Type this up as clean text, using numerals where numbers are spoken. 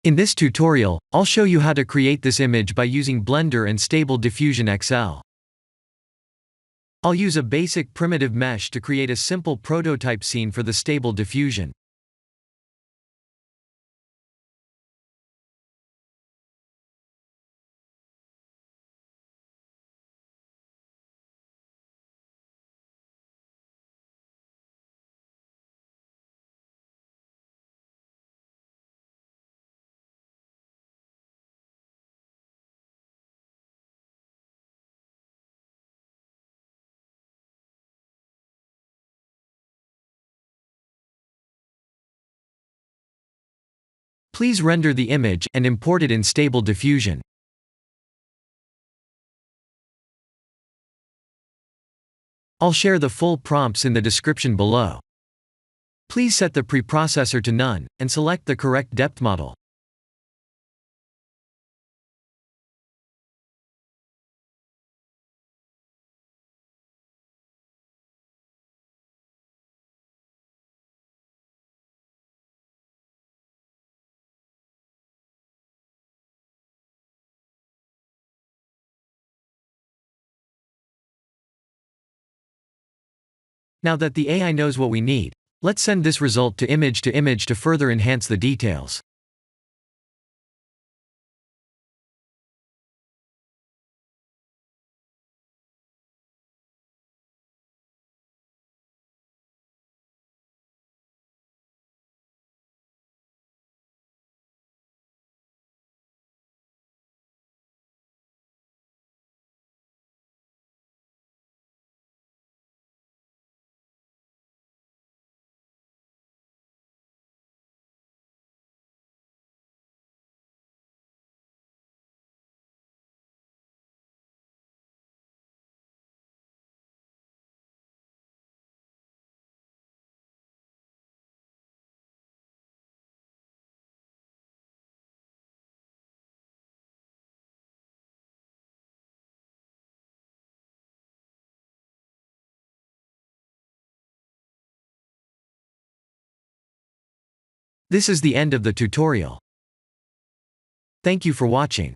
In this tutorial, I'll show you how to create this image by using Blender and Stable Diffusion XL. I'll use a basic primitive mesh to create a simple prototype scene for the Stable Diffusion. Please render the image and import it in Stable Diffusion. I'll share the full prompts in the description below. Please set the preprocessor to none, and select the correct depth model. Now that the AI knows what we need, let's send this result to image to further enhance the details. This is the end of the tutorial. Thank you for watching.